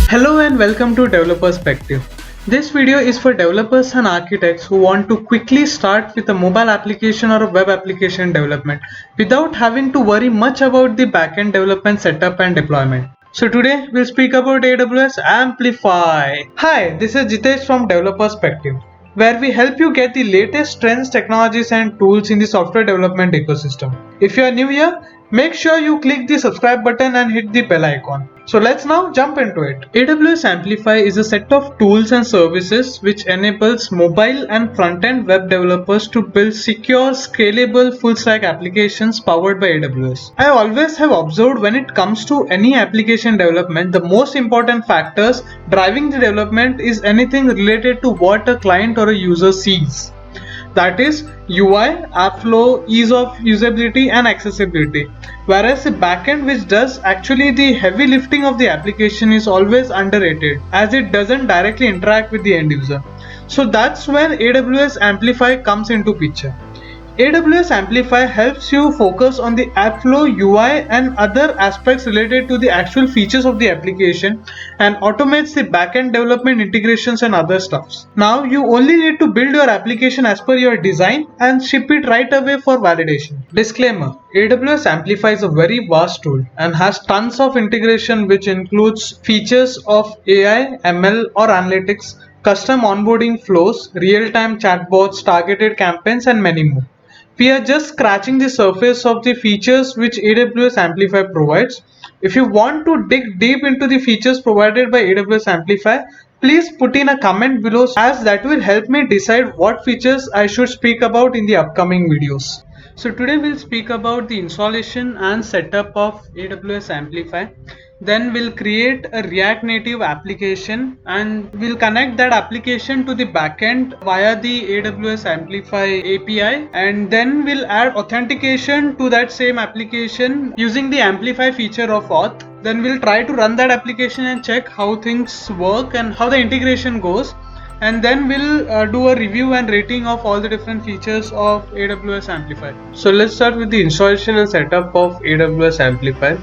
Hello and welcome to Developerspective. This video is for developers and architects who want to quickly start with a mobile application or a web application development without having to worry much about the backend development setup and deployment. So today we'll speak about AWS Amplify. Hi, this is Jitesh from Developerspective, where we help you get the latest trends, technologies and tools in the software development ecosystem. If you are new here, make sure you click the subscribe button and hit the bell icon. So let's now jump into it. AWS Amplify is a set of tools and services which enables mobile and front-end web developers to build secure, scalable, full-stack applications powered by AWS. I always have observed when it comes to any application development, the most important factors driving the development is anything related to what a client or a user sees. That is UI, app flow, ease of usability and accessibility. Whereas the backend, which does actually the heavy lifting of the application, is always underrated as it doesn't directly interact with the end user. So that's when AWS Amplify comes into picture. AWS Amplify helps you focus on the app flow, UI and other aspects related to the actual features of the application and automates the backend development integrations and other stuffs. Now you only need to build your application as per your design and ship it right away for validation. Disclaimer: AWS Amplify is a very vast tool and has tons of integration which includes features of AI, ML or analytics, custom onboarding flows, real-time chatbots, targeted campaigns and many more. We are just scratching the surface of the features which AWS Amplify provides. If you want to dig deep into the features provided by AWS Amplify, please put in a comment below as that will help me decide what features I should speak about in the upcoming videos. So today we'll speak about the installation and setup of AWS Amplify. Then we'll create a React Native application and we'll connect that application to the backend via the AWS Amplify API, and then we'll add authentication to that same application using the Amplify feature of auth. Then we'll try to run that application and check how things work and how the integration goes. And then we'll do a review and rating of all the different features of AWS Amplify. So let's start with the installation and setup of AWS Amplify.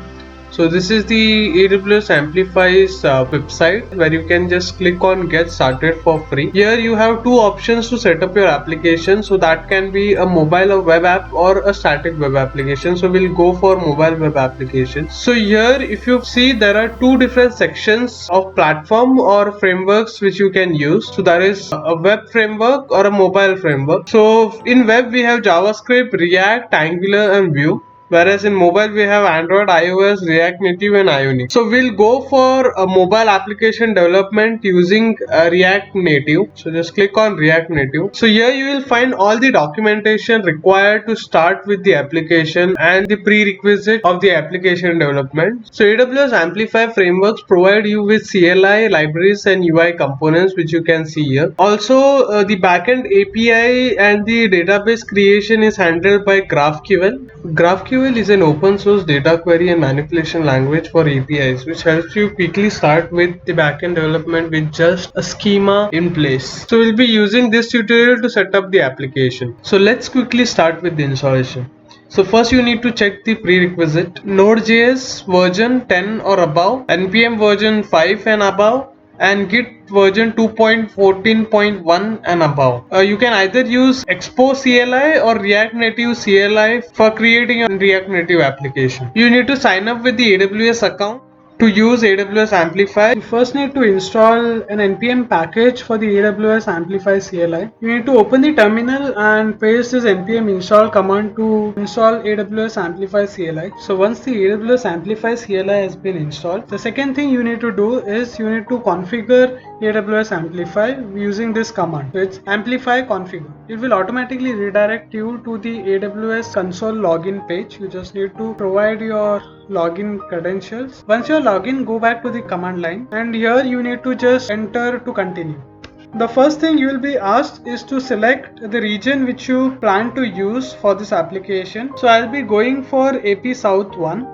So this is the AWS Amplify's website where you can just click on get started for free. Here you have two options to set up your application. So that can be a mobile or web app or a static web application. So we'll go for mobile web application. So here if you see, there are two different sections of platform or frameworks which you can use. So there is a web framework or a mobile framework. So in web we have JavaScript, React, Angular and Vue. Whereas in mobile we have Android, iOS, React Native and Ionic. So we'll go for a mobile application development using React Native. So just click on React Native. So here you will find all the documentation required to start with the application and the prerequisite of the application development. So AWS Amplify frameworks provide you with CLI, libraries and UI components which you can see here. Also the backend API and the database creation is handled by GraphQL. GraphQL is an open source data query and manipulation language for APIs which helps you quickly start with the backend development with just a schema in place. So we'll be using this tutorial to set up the application. So let's quickly start with the installation. So first you need to check the prerequisite: Node.js version 10 or above, NPM version 5 and above, and Git version 2.14.1 and above. You can either use Expo CLI or React Native CLI for creating a React Native application. You need to sign up with the AWS account. To use AWS Amplify, you first need to install an npm package for the AWS Amplify CLI. You need to open the terminal and paste this npm install command to install AWS Amplify CLI. So once the AWS Amplify CLI has been installed, the second thing you need to do is you need to configure AWS Amplify using this command. So it's amplify configure. It will automatically redirect you to the AWS console login page. You just need to provide your login credentials. Once you're login, go back to the command line and here you need to just enter to continue. The first thing you will be asked is to select the region which you plan to use for this application. So I'll be going for AP South 1.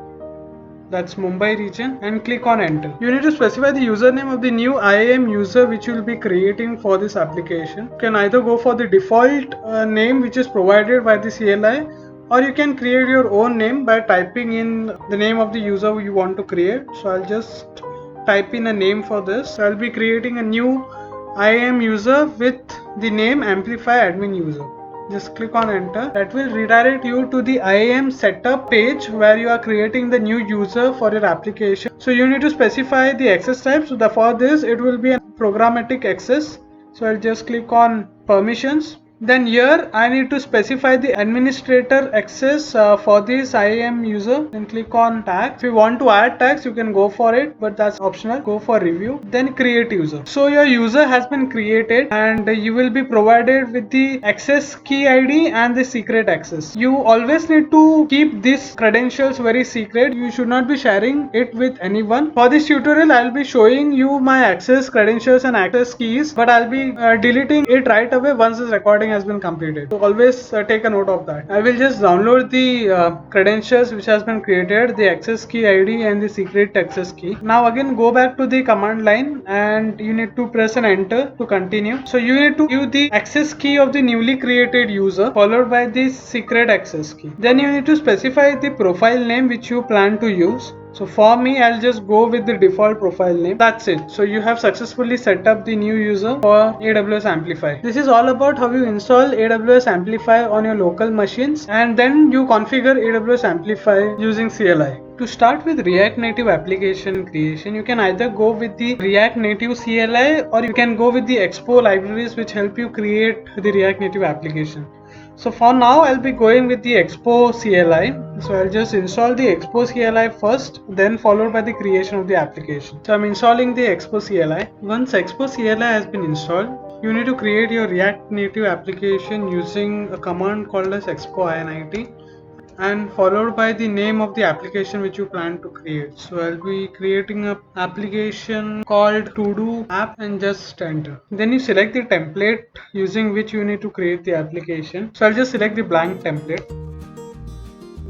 That's Mumbai region, and click on enter. You need to specify the username of the new IAM user which you will be creating for this application. You can either go for the default name which is provided by the CLI, or you can create your own name by typing in the name of the user you want to create. So I'll just type in a name for this. So I'll be creating a new IAM user with the name Amplify Admin User. Just click on enter. That will redirect you to the IAM setup page where you are creating the new user for your application. So you need to specify the access type. So for this it will be a programmatic access. So I'll just click on permissions. Then here I need to specify the administrator access for this IAM user. Then click on tags. If you want to add tags, you can go for it, but that's optional. Go for review. Then create user. So your user has been created and you will be provided with the access key ID and the secret access. You always need to keep these credentials very secret. You should not be sharing it with anyone. For this tutorial, I'll be showing you my access credentials and access keys, but I'll be deleting it right away once this recording has been completed. So always take a note of that. I will just download the credentials which has been created, the access key ID and the secret access key. Now again go back to the command line and you need to press an enter to continue. So you need to give the access key of the newly created user followed by the secret access key. Then you need to specify the profile name which you plan to use. So for me, I'll just go with the default profile name. That's it. So you have successfully set up the new user for AWS Amplify. This is all about how you install AWS Amplify on your local machines and then you configure AWS Amplify using CLI. To start with React Native application creation, you can either go with the React Native CLI or you can go with the Expo libraries which help you create the React Native application. So for now I'll be going with the Expo CLI. So I'll just install the Expo CLI first, then followed by the creation of the application. So I'm installing the Expo CLI. Once Expo CLI has been installed, you need to create your React Native application using a command called as expo init and followed by the name of the application which you plan to create. So I'll be creating an application called to-do app and just enter. Then you select the template using which you need to create the application. So I'll just select the blank template.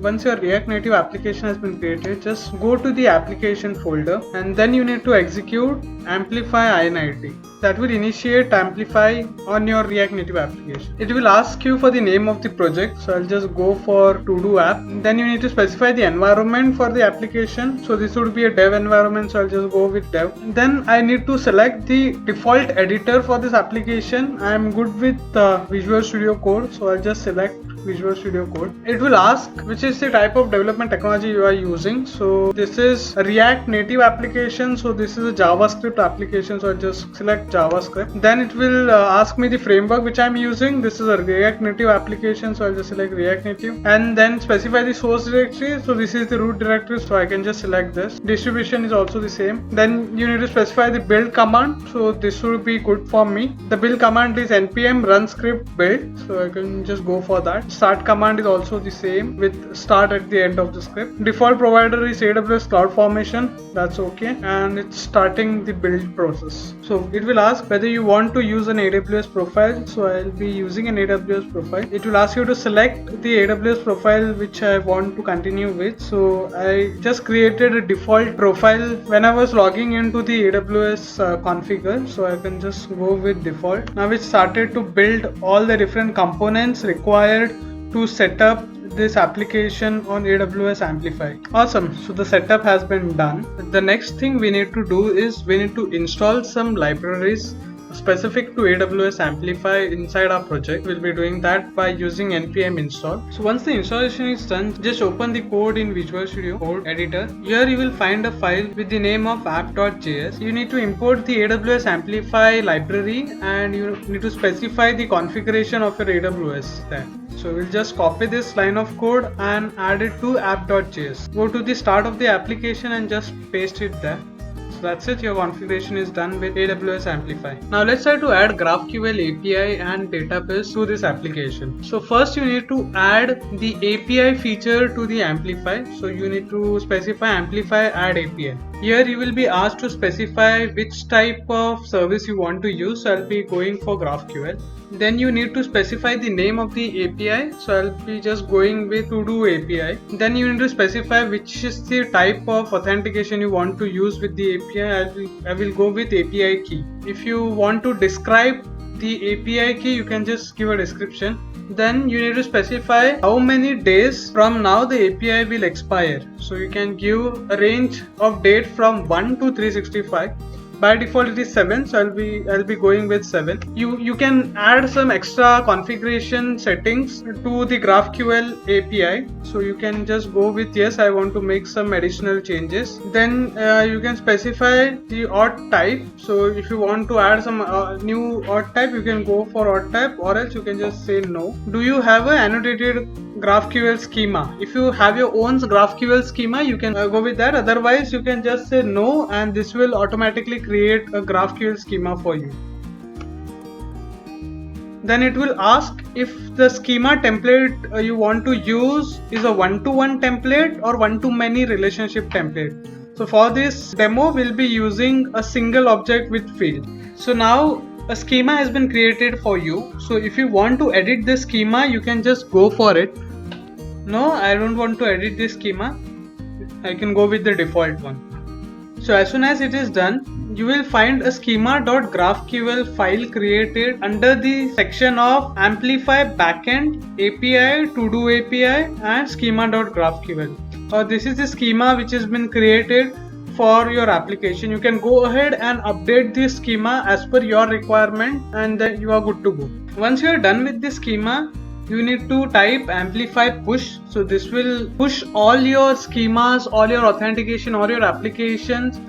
Once your React Native application has been created, just go to the application folder and then you need to execute Amplify init. That will initiate Amplify on your React Native application. It will ask you for the name of the project. So I'll just go for to-do app. Then you need to specify the environment for the application. So this would be a dev environment. So I'll just go with dev. Then I need to select the default editor for this application. I'm good with Visual Studio Code. So I'll just select Visual Studio Code. It will ask which is the type of development technology you are using. So this is a React Native application. So this is a JavaScript application. So I just select JavaScript. Then it will ask me the framework which I'm using. This is a React Native application. So I'll just select React Native and then specify the source directory. So this is the root directory. So I can just select this. Distribution is also the same. Then you need to specify the build command. So this will be good for me. The build command is npm run script build. So I can just go for that. Start command is also the same with start at the end of the script. Default provider is AWS CloudFormation. That's okay. And it's starting the build process. So it will ask whether you want to use an AWS profile. So I'll be using an AWS profile. It will ask you to select the AWS profile which I want to continue with. So I just created a default profile when I was logging into the AWS configure. So I can just go with default. Now it started to build all the different components required to set up this application on AWS Amplify. Awesome. So the setup has been done. The next thing we need to do is we need to install some libraries specific to AWS Amplify inside our project. We'll be doing that by using npm install. So once the installation is done, just open the code in Visual Studio Code editor. Here you will find a file with the name of app.js. You need to import the AWS Amplify library and you need to specify the configuration of your AWS there. So we'll just copy this line of code and add it to app.js. Go to the start of the application and just paste it there. So that's it, your configuration is done with AWS Amplify. Now let's try to add GraphQL API and database to this application. So first you need to add the API feature to the Amplify. So you need to specify Amplify add API. Here you will be asked to specify which type of service you want to use. So I'll be going for GraphQL. Then you need to specify the name of the API. So I'll be just going with to-do API. Then you need to specify which is the type of authentication you want to use with the API. I will go with API key. If you want to describe the API key, you can just give a description. Then you need to specify how many days from now the API will expire. So you can give a range of date from 1 to 365. By default it is 7, so I'll be going with 7. You can add some extra configuration settings to the GraphQL API. So you can just go with yes, I want to make some additional changes. Then you can specify the auth type. So if you want to add some new auth type, you can go for auth type, or else you can just say no. Do you have an annotated GraphQL schema? If you have your own GraphQL schema, you can go with that. Otherwise you can just say no, and this will automatically create a GraphQL schema for you. Then it will ask if the schema template you want to use is a one-to-one template or one-to-many relationship template. So for this demo, we'll be using a single object with field. So now a schema has been created for you. So if you want to edit the schema, you can just go for it. No, I don't want to edit this schema. I can go with the default one. So as soon as it is done, you will find a schema.graphql file created under the section of Amplify Backend, API, To-Do API and schema.graphql. This is the schema which has been created for your application. You can go ahead and update this schema as per your requirement, and then you are good to go. Once you are done with the schema, you need to type amplify push. So this will push all your schemas, all your authentication, all your applications,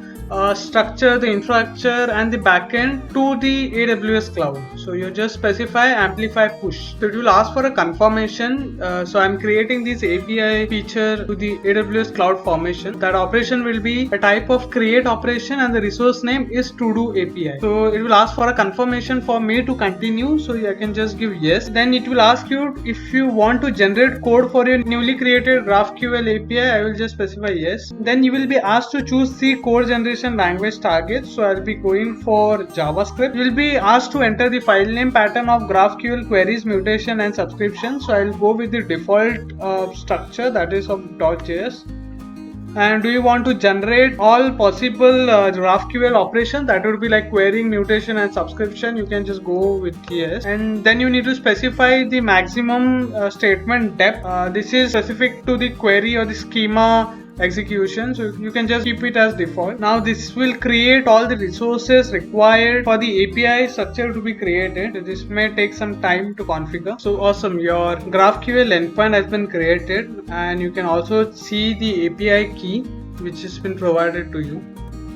structure, the infrastructure and the backend to the AWS cloud. So you just specify amplify push. So it will ask for a confirmation. So I'm creating this API feature to the AWS cloud formation. That operation will be a type of create operation and the resource name is to do API. So it will ask for a confirmation for me to continue. So I can just give yes. Then it will ask you if you want to generate code for your newly created GraphQL API. I will just specify yes. Then you will be asked to choose the code generation language target. So I'll be going for JavaScript. You will be asked to enter the file name pattern of GraphQL queries, mutation and subscription. So I'll go with the default structure, that is of .js. And do you want to generate all possible GraphQL operations? That would be like querying, mutation and subscription. You can just go with yes. And then you need to specify the maximum statement depth. This is specific to the query or the schema execution, so you can just keep it as default. Now this will create all the resources required for the API structure to be created. This may take some time to configure. So awesome, your GraphQL endpoint has been created, and you can also see the API key which has been provided to you.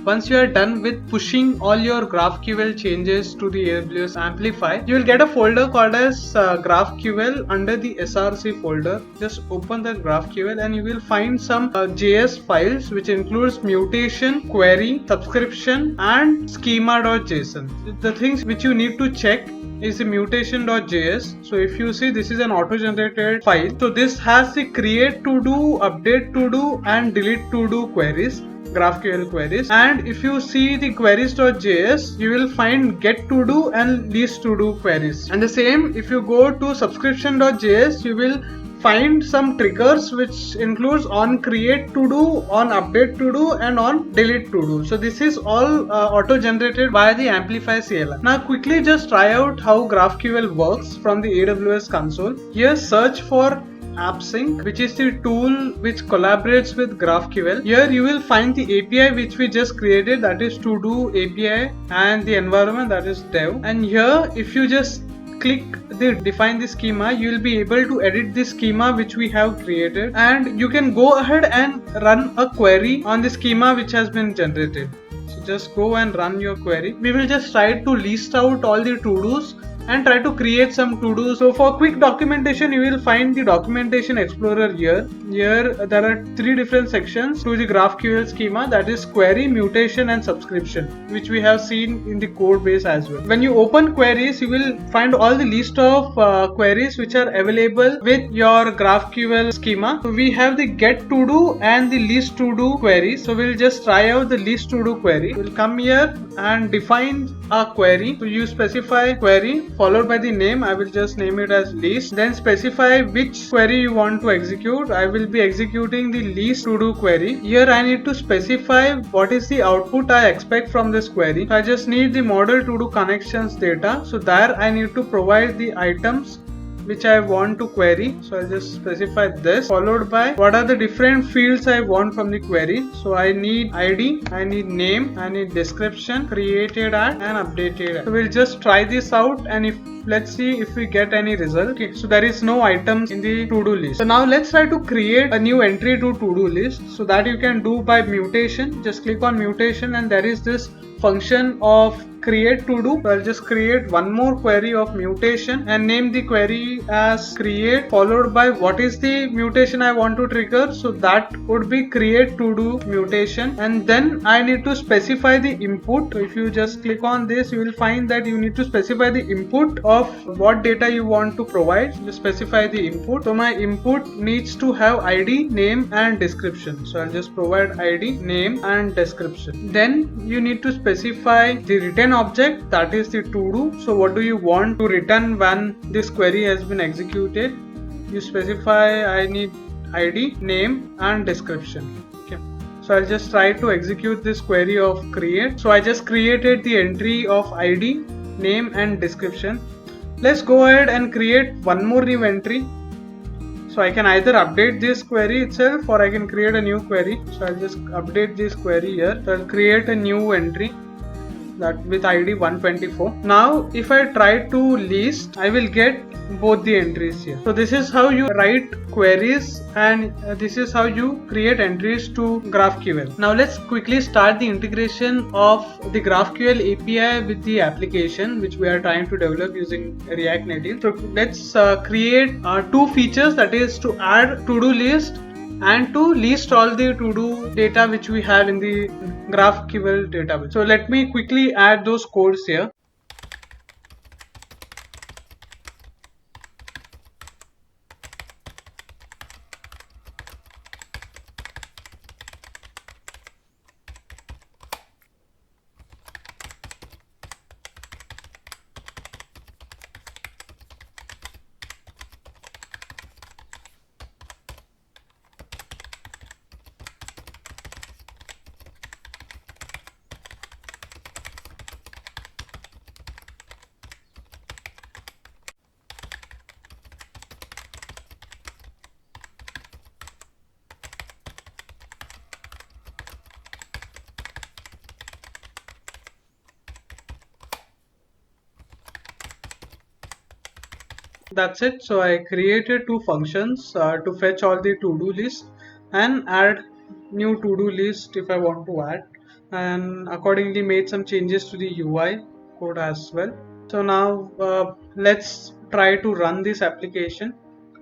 Once you are done with pushing all your GraphQL changes to the AWS Amplify, you will get a folder called as GraphQL under the SRC folder. Just open the GraphQL and you will find some JS files which includes mutation, query, subscription and schema.json. The things which you need to check is the mutation.js. So if you see, this is an auto-generated file. So this has the create to do, update to do and delete to do queries, GraphQL queries. And if you see the queries.js, you will find get to do and least to do queries. And the same, if you go to subscription.js, you will find some triggers which includes on create to do, on update to do and on delete to do. So this is all auto generated by the Amplify CLI. Now quickly just try out how GraphQL works from the AWS console. Here search for AppSync, which is the tool which collaborates with GraphQL. Here you will find the API which we just created, that is to do API, and the environment, that is dev. And here if you just click the define the schema, you will be able to edit the schema which we have created, and you can go ahead and run a query on the schema which has been generated. So just go and run your query. We will just try to list out all the to-dos and try to create some to-dos. So for quick documentation, you will find the documentation explorer here. Here there are 3 different sections to the GraphQL schema, that is query, mutation and subscription, which we have seen in the code base as well. When you open queries, you will find all the list of queries which are available with your GraphQL schema. So we have the get to do and the least to do queries. So we'll just try out the least to do query. We'll come here and define a query. So you specify query followed by the name. I will just name it as least. Then specify which query you want to execute. I will be executing the least to do query. Here I need to specify what is the output I expect from this query. So I just need the model to do connections data. So there I need to provide the items which I want to query. So I'll just specify this, followed by what are the different fields I want from the query. So I need ID, I need name, I need description, created at and updated at. So we'll just try this out, and if let's see if we get any result. Okay, so there is no items in the to-do list. So now let's try to create a new entry to to-do list. So that you can do by mutation. Just click on mutation, and there is this function of create to do. So I'll just create one more query of mutation and name the query as create, followed by what is the mutation I want to trigger. So that would be create to do mutation, and then I need to specify the input. So if you just click on this, you will find that you need to specify the input of what data you want to provide. You specify the input. So my input needs to have ID, name and description. So I'll just provide ID, name and description. Then you need to specify the return object, that is the to do. So what do you want to return when this query has been executed? You specify I need ID, name and description. Okay. So I'll just try to execute this query of create. So I just created the entry of ID, name and description. Let's go ahead and create one more new entry. So I can either update this query itself or I can create a new query. So I'll just update this query here. So I'll create a new entry that with ID 124. Now if I try to list, I will get both the entries here. So this is how you write queries, and this is how you create entries to GraphQL. Now let's quickly start the integration of the GraphQL API with the application which we are trying to develop using React Native. So let's create two features, that is to add to-do list and to list all the to-do data which we have in the GraphQL database. So let me quickly add those codes here. That's it. So I created two functions to fetch all the to-do list and add new to-do list if I want to add, and accordingly made some changes to the UI code as well. So now let's try to run this application.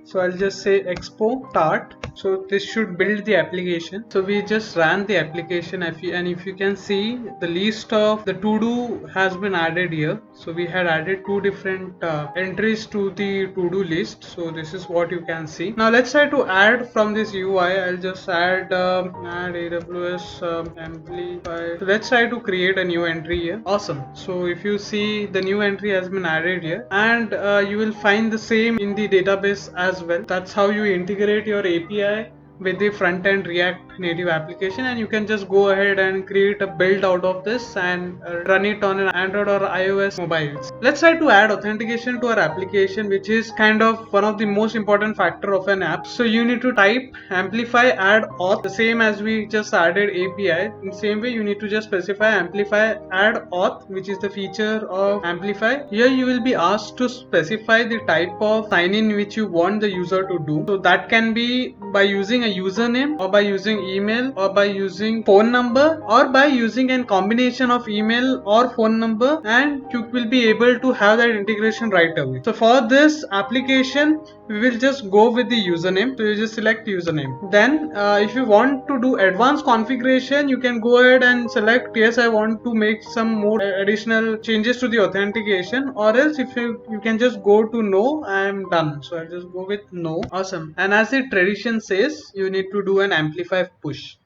So I'll just say expo start. So this should build the application. So we just ran the application, and if you can see, the list of the to-do has been added here. So we had added two different entries to the to-do list. So this is what you can see. Now let's try to add from this UI. I'll just add AWS amplify. So let's try to create a new entry here. Awesome. So if you see, the new entry has been added here, and you will find the same in the database as well. That's how you integrate your API with the front-end React Native application, and you can just go ahead and create a build out of this and run it on an Android or iOS mobiles. Let's try to add authentication to our application, which is kind of one of the most important factor of an app. So you need to type amplify add auth, the same as we just added API. In the same way, you need to just specify amplify add auth, which is the feature of Amplify. Here you will be asked to specify the type of sign-in which you want the user to do. So that can be by using a username, or by using email, or by using phone number, or by using a combination of email or phone number, and you will be able to have that integration right away. So for this application, we will just go with the username. So you just select username. Then if you want to do advanced configuration, you can go ahead and select yes, I want to make some more additional changes to the authentication, or else if you can just go to no, I am done. So I'll just go with no. Awesome. And as the tradition says, you need to do an amplify push.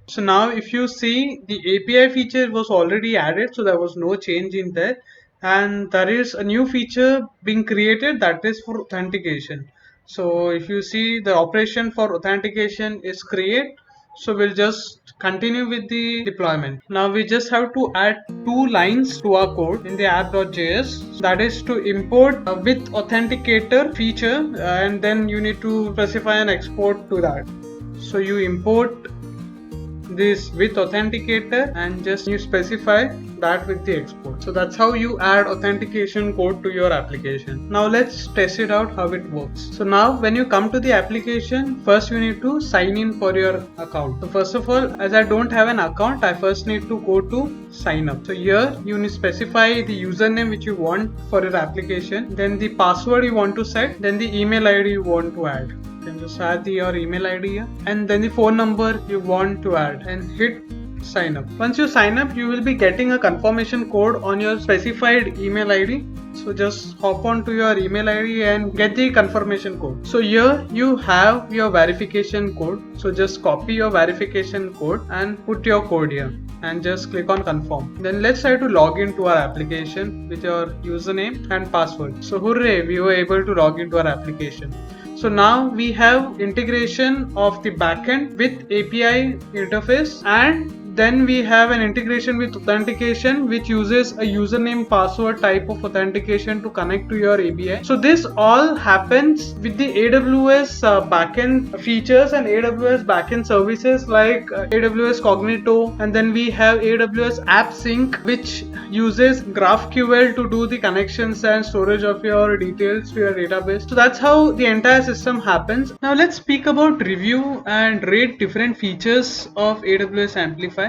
So now if you see, the API feature was already added, so there was no change in there, and there is a new feature being created, that is for authentication. So if you see, the operation for authentication is create. So we'll just continue with the deployment. Now we just have to add 2 lines to our code in the app.js. That is to import a with authenticator feature, and then you need to specify an export to that. So you import this with authenticator and just you specify that with the export. So that's how you add authentication code to your application. Now let's test it out how it works. So now when you come to the application, first you need to sign in for your account. So first of all, as I don't have an account, I first need to go to sign up. So here you need to specify the username which you want for your application, then the password you want to set, then the email ID you want to add. Then just add your email ID here, and then the phone number you want to add, and hit sign up. Once you sign up, you will be getting a confirmation code on your specified email ID. So just hop on to your email ID and get the confirmation code. So here you have your verification code. So just copy your verification code and put your code here and just click on confirm. Then let's try to log into our application with your username and password. So hooray, we were able to log into our application. So now we have integration of the backend with API interface, and then we have an integration with authentication which uses a username password type of authentication to connect to your API. So this all happens with the AWS backend features and AWS backend services like AWS Cognito, and then we have AWS App Sync which uses GraphQL to do the connections and storage of your details to your database. So that's how the entire system happens. Now let's speak about review and rate different features of AWS Amplify.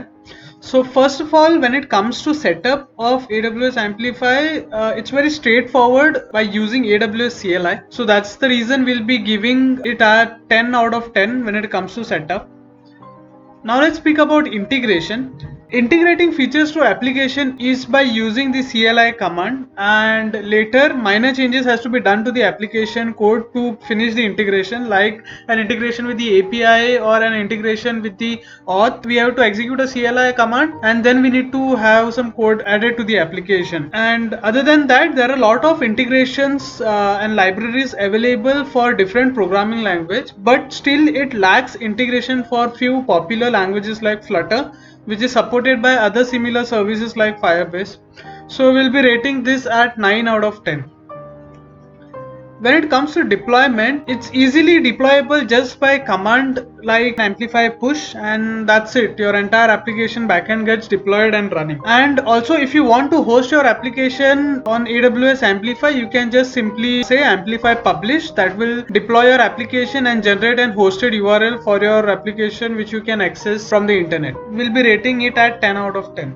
So first of all, when it comes to setup of AWS Amplify, it's very straightforward by using AWS CLI. So that's the reason we'll be giving it a 10 out of 10 when it comes to setup. Now let's speak about integration. Integrating features to application is by using the CLI command, and later minor changes has to be done to the application code to finish the integration, like an integration with the API or an integration with the auth. We have to execute a CLI command and then we need to have some code added to the application. And other than that, there are a lot of integrations and libraries available for different programming language, but still it lacks integration for few popular languages like Flutter, which is supported by other similar services like Firebase. So we'll be rating this at 9 out of 10. When it comes to deployment, it's easily deployable just by command like amplify push, and that's it. Your entire application backend gets deployed and running. And also, if you want to host your application on AWS Amplify, you can just simply say amplify publish. That will deploy your application and generate an hosted URL for your application which you can access from the internet. We'll be rating it at 10 out of 10.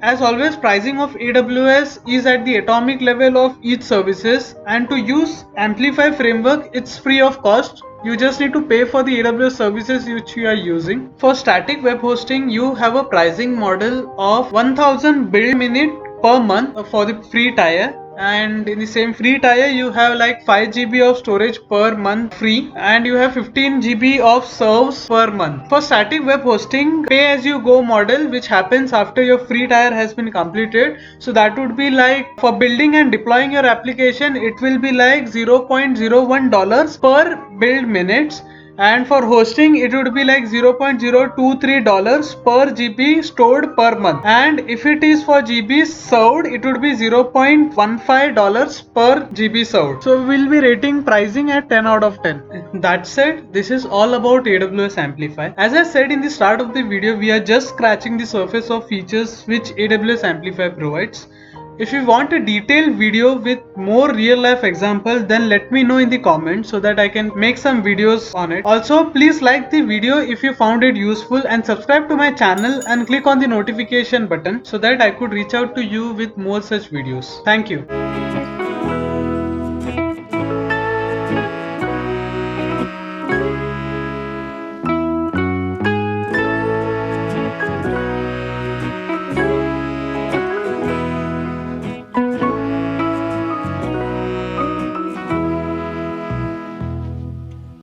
As always, pricing of AWS is at the atomic level of each services, and to use Amplify framework, it's free of cost. You just need to pay for the AWS services which you are using. For static web hosting, you have a pricing model of 1000 build minute per month for the free tier. And in the same free tier, you have like 5 GB of storage per month free, and you have 15 GB of serves per month. For static web hosting, pay as you go model, which happens after your free tier has been completed. So that would be like for building and deploying your application, it will be like $0.01 per build minutes. And for hosting, it would be like $0.023 per GB stored per month. And if it is for GB served, it would be $0.15 per GB served. So we'll be rating pricing at 10 out of 10. That said, this is all about AWS Amplify. As I said in the start of the video, we are just scratching the surface of features which AWS Amplify provides. If you want a detailed video with more real life examples, then let me know in the comments so that I can make some videos on it. Also, please like the video if you found it useful, and subscribe to my channel and click on the notification button so that I could reach out to you with more such videos. Thank you.